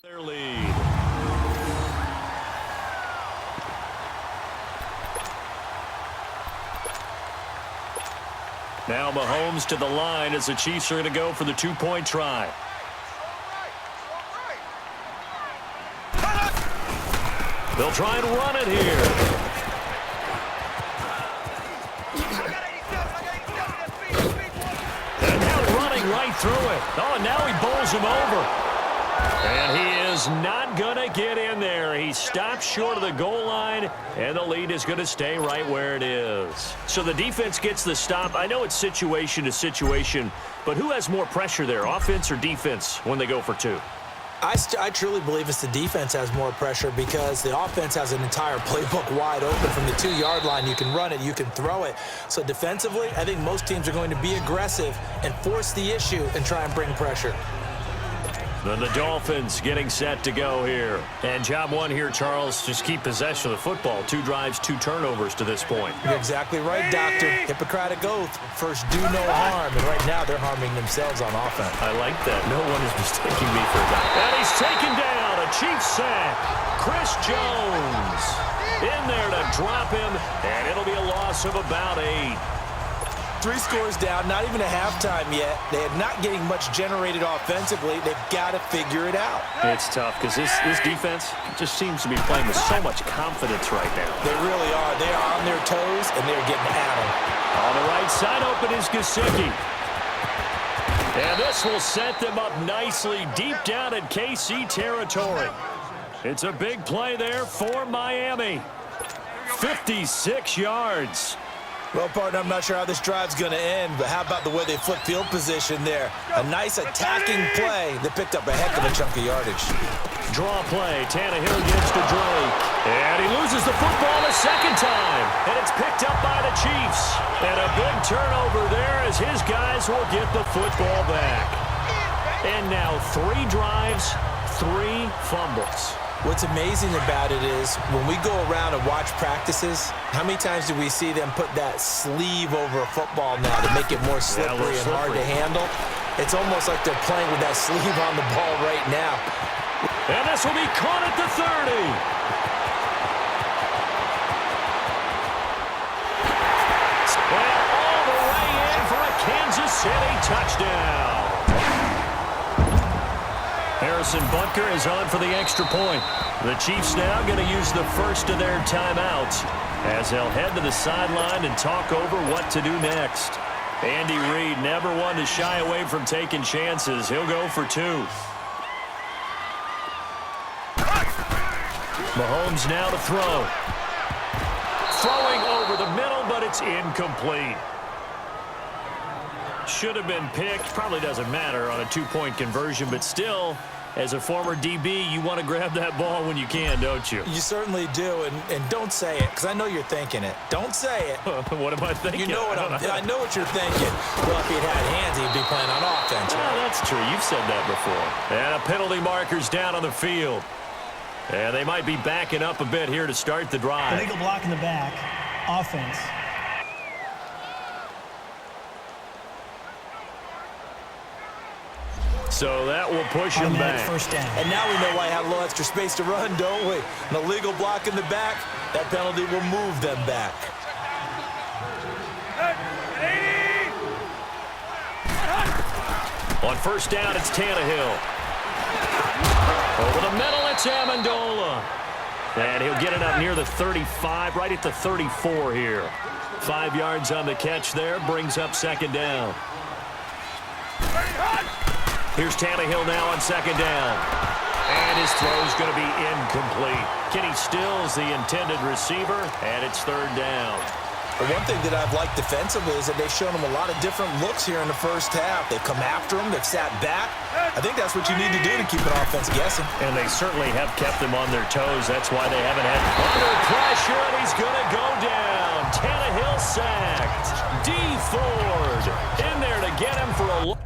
Their lead. Now Mahomes to the line as the Chiefs are going to go for the two-point try. They'll try and run it here. And now running right through it. Oh, and now he bowls him over. And he is not going to get in there. He stops short of the goal line, and the lead is going to stay right where it is. So the defense gets the stop. I know it's situation to situation, but who has more pressure there, offense or defense, when they go for two? I truly believe it's the defense has more pressure because the offense has an entire playbook wide open from the 2-yard line. You can run it, you can throw it. So defensively, I think most teams are going to be aggressive and force the issue and try and bring pressure. Then the Dolphins getting set to go here. And job one here, Charles, just keep possession of the football. 2 drives, 2 turnovers to this point. You're exactly right, Doctor. Hippocratic oath. First, do no harm. And right now, they're harming themselves on offense. I like that. No one is mistaking me for that. And he's taken down. A Chiefs sack. Chris Jones in there to drop him. And it'll be a loss of about 8. 3 scores down, not even a halftime yet. They are not getting much generated offensively. They've got to figure it out. It's tough because this defense just seems to be playing with so much confidence right now. They really are. They are on their toes, and they're getting at them. On the right side open is Gesicki. And this will set them up nicely deep down in KC territory. It's a big play there for Miami. 56 yards. Well, partner, I'm not sure how this drive's going to end, but how about the way they flip field position there? A nice attacking play that picked up a heck of a chunk of yardage. Draw play. Tannehill gives to Drake. And he loses the football a second time. And it's picked up by the Chiefs. And a big turnover there as his guys will get the football back. And now 3 drives, 3 fumbles. What's amazing about it is when we go around and watch practices, how many times do we see them put that sleeve over a football now to make it more slippery and hard to handle? It's almost like they're playing with that sleeve on the ball right now. And this will be caught at the 30. And all the way in for a Kansas City touchdown. Harrison Butker is on for the extra point. The Chiefs now going to use the first of their timeouts as they'll head to the sideline and talk over what to do next. Andy Reid never one to shy away from taking chances. He'll go for 2. Mahomes now to throw. Throwing over the middle, but it's incomplete. Should have been picked. Probably doesn't matter on a 2-point conversion, but still, as a former DB, you want to grab that ball when you can, don't you? You certainly do, and don't say it, because I know you're thinking it. Don't say it. What am I thinking? You know what I know what you're thinking. Well, if he'd had hands, he'd be playing on offense. Well, that's true. You've said that before. And a penalty marker's down on the field. And they might be backing up a bit here to start the drive. Illegal block in the back. Offense. So that will push him back. First down. And now we know why I had a little extra space to run, don't we? An illegal block in the back, that penalty will move them back. On first down, it's Tannehill. Over the middle, it's Amendola. And he'll get it up near the 35, right at the 34 here. 5 yards on the catch there, brings up second down. Here's Tannehill now on second down. And his throw's going to be incomplete. Kenny Stills, the intended receiver, and it's third down. But one thing that I've liked defensively is that they've shown them a lot of different looks here in the first half. They've come after them. They've sat back. I think that's what you need to do to keep an offense guessing. And they certainly have kept them on their toes. That's why they haven't had under pressure, and he's going to go down. Tannehill sacked. D. Ford in there to get him for a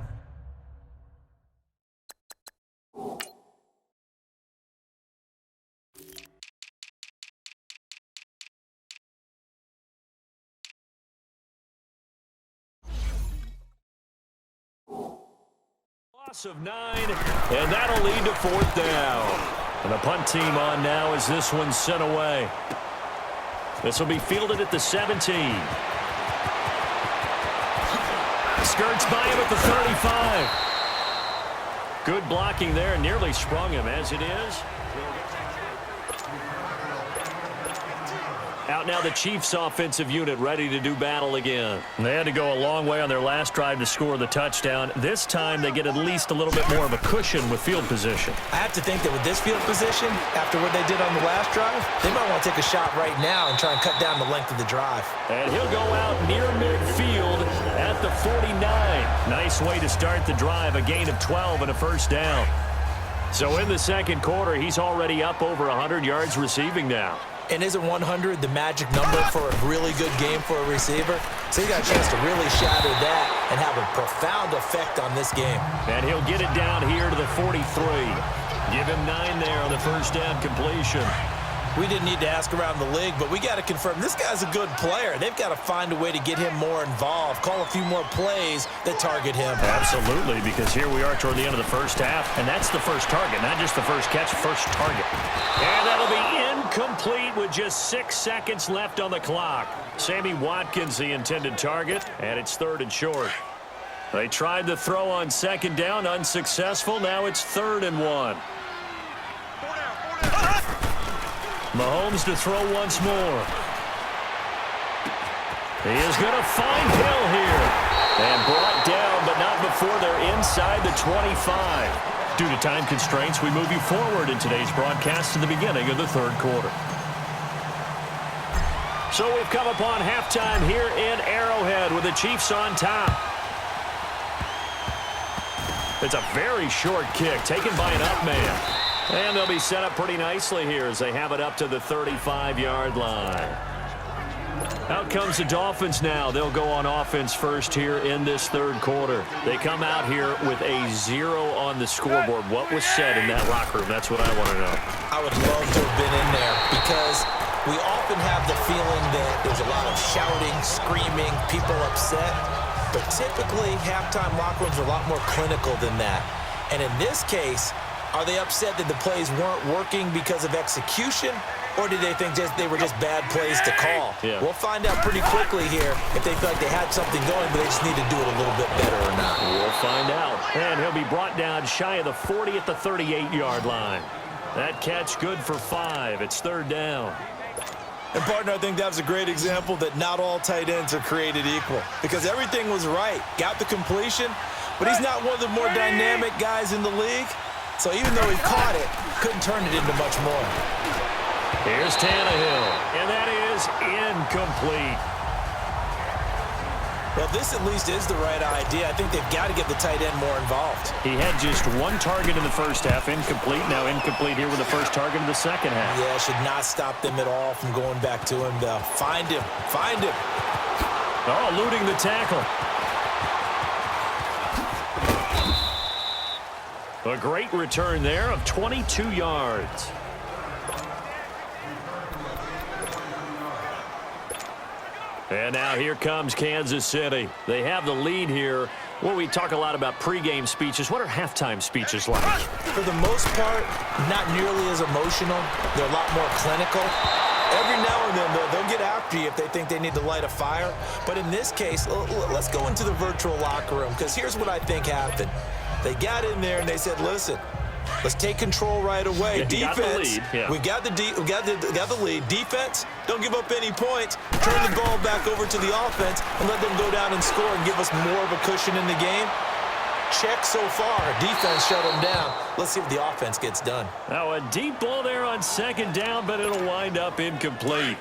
Loss of 9, and that'll lead to 4th down. And the punt team on now as this one's sent away. This will be fielded at the 17. Skirts by him at the 35. Good blocking there, nearly sprung him as it is. Out now the Chiefs offensive unit ready to do battle again. They had to go a long way on their last drive to score the touchdown. This time they get at least a little bit more of a cushion with field position. I have to think that with this field position, after what they did on the last drive, they might want to take a shot right now and try and cut down the length of the drive. And he'll go out near midfield at the 49. Nice way to start the drive, a gain of 12 and a 1st down. So in the 2nd quarter, he's already up over 100 yards receiving now. And isn't 100 the magic number for a really good game for a receiver? So he got a chance to really shatter that and have a profound effect on this game. And he'll get it down here to the 43. Give him 9 there on the 1st down completion. We didn't need to ask around the league, but we got to confirm this guy's a good player. They've got to find a way to get him more involved, call a few more plays that target him. Absolutely, because here we are toward the end of the 1st half, and that's the first target, not just the first catch, first target. And that'll be incomplete with just 6 seconds left on the clock. Sammy Watkins, the intended target, and it's 3rd and short. They tried the throw on 2nd down, unsuccessful. Now it's 3rd and 1. Mahomes to throw once more. He is going to find Hill here. And brought down, but not before they're inside the 25. Due to time constraints, we move you forward in today's broadcast to the beginning of the 3rd quarter. So we've come upon halftime here in Arrowhead with the Chiefs on top. It's a very short kick taken by an up man. And they'll be set up pretty nicely here as they have it up to the 35-yard line. Out comes the Dolphins now. They'll go on offense first here in this 3rd quarter. They come out here with a 0 on the scoreboard. What was said in that locker room? That's what I want to know. I would love to have been in there because we often have the feeling that there's a lot of shouting, screaming, people upset. But typically, halftime locker rooms are a lot more clinical than that. And in this case, are they upset that the plays weren't working because of execution, or did they think they were just bad plays to call? Yeah. We'll find out pretty quickly here if they feel like they had something going, but they just need to do it a little bit better or not. We'll find out. And he'll be brought down shy of the 40 at the 38-yard line. That catch good for 5. It's 3rd down. And, partner, I think that was a great example that not all tight ends are created equal because everything was right. Got the completion, but he's not one of the more dynamic guys in the league. So even though he caught it, couldn't turn it into much more. Here's Tannehill, and that is incomplete. Well, this at least is the right idea. I think they've got to get the tight end more involved. He had just 1 target in the 1st half, incomplete. Now incomplete here with the 1st target in the 2nd half. Yeah, should not stop them at all from going back to him, though. Find him. Find him. Oh, eluding the tackle. A great return there of 22 yards. And now here comes Kansas City. They have the lead here. Well, we talk a lot about pregame speeches. What are halftime speeches like? For the most part, not nearly as emotional. They're a lot more clinical. Every now and then, they'll get after you if they think they need to light a fire. But in this case, let's go into the virtual locker room because here's what I think happened. They got in there and they said, listen, let's take control right away. Yeah, defense, we got the lead. Defense, don't give up any points. Turn the ball back over to the offense and let them go down and score and give us more of a cushion in the game. Check so far. Defense shut them down. Let's see if the offense gets done. Now a deep ball there on 2nd down, but it'll wind up incomplete.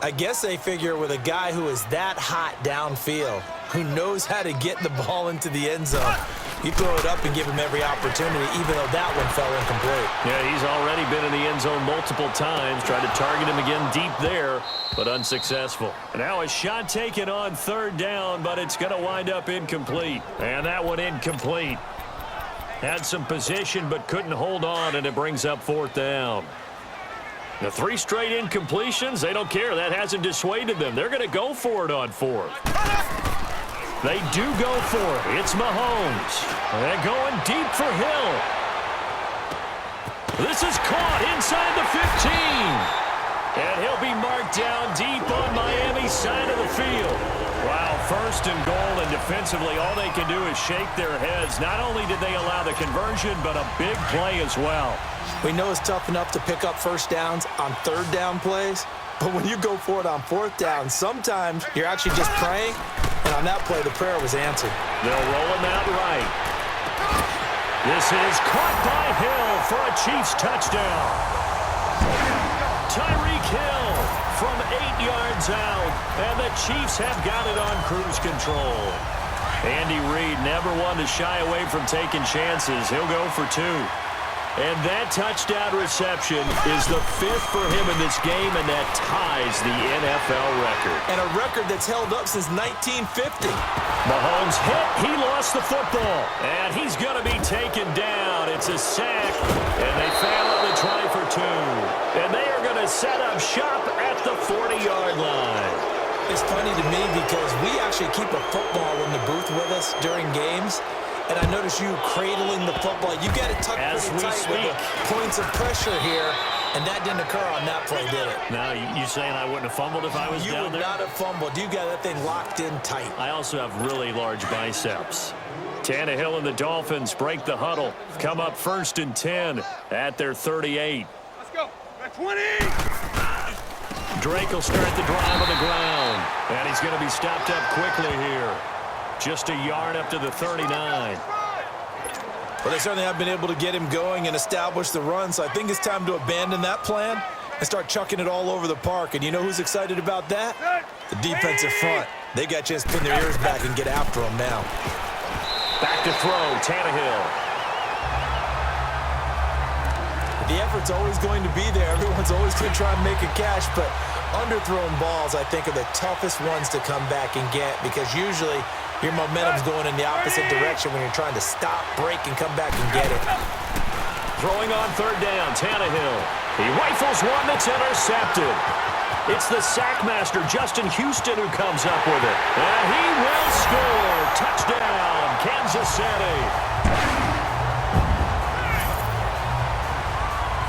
I guess they figure with a guy who is that hot downfield, who knows how to get the ball into the end zone, you throw it up and give him every opportunity, even though that one fell incomplete. Yeah, he's already been in the end zone multiple times. Tried to target him again deep there, but unsuccessful. Now a shot taken on 3rd down, but it's going to wind up incomplete. And that one incomplete. Had some position, but couldn't hold on, and it brings up 4th down. The 3 straight incompletions, they don't care. That hasn't dissuaded them. They're going to go for it on 4th. They do go for it. It's Mahomes. They're going deep for Hill. This is caught inside the 15. And he'll be marked down deep on Miami's side of the field. Wow, first and goal, and defensively all they can do is shake their heads. Not only did they allow the conversion, but a big play as well. We know it's tough enough to pick up first downs on third down plays, but when you go for it on fourth down, sometimes you're actually just praying, and on that play, the prayer was answered. They'll roll him out right. This is caught by Hill for a Chiefs touchdown. Tyreek Hill from 8 yards out, and the Chiefs have got it on cruise control. Andy Reid never one to shy away from taking chances. He'll go for 2. And that touchdown reception is the 5th for him in this game, and that ties the NFL record. And a record that's held up since 1950. Mahomes hit. He lost the football. And he's going to be taken down. It's a sack. And they fail on the try for 2. And they are going to set up shop at the 40-yard line. It's funny to me because we actually keep a football in the booth with us during games. And I notice you cradling the football. You got it tucked pretty tight with the points of pressure here. And that didn't occur on that play, did it? Now, you saying I wouldn't have fumbled if I was down there? You would not have fumbled. You got that thing locked in tight. I also have really large biceps. Tannehill and the Dolphins break the huddle. Come up 1st and 10 at their 38. Let's go. 20. Drake will start the drive on the ground. And he's going to be stopped up quickly here. Just a yard up to the 39. Well, they certainly have been able to get him going and establish the run, so I think it's time to abandon that plan and start chucking it all over the park. And you know who's excited about that? The defensive front. They got a chance to pin their ears back and get after him now. Back to throw, Tannehill. The effort's always going to be there. Everyone's always going to try and make a catch, but underthrown balls, I think, are the toughest ones to come back and get because usually your momentum's going in the opposite direction when you're trying to stop, break, and come back and get it. Throwing on 3rd down, Tannehill. He rifles one that's intercepted. It's the sackmaster, Justin Houston, who comes up with it. And he will score. Touchdown, Kansas City.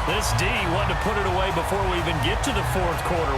This D wanted to put it away before we even get to the 4th quarter.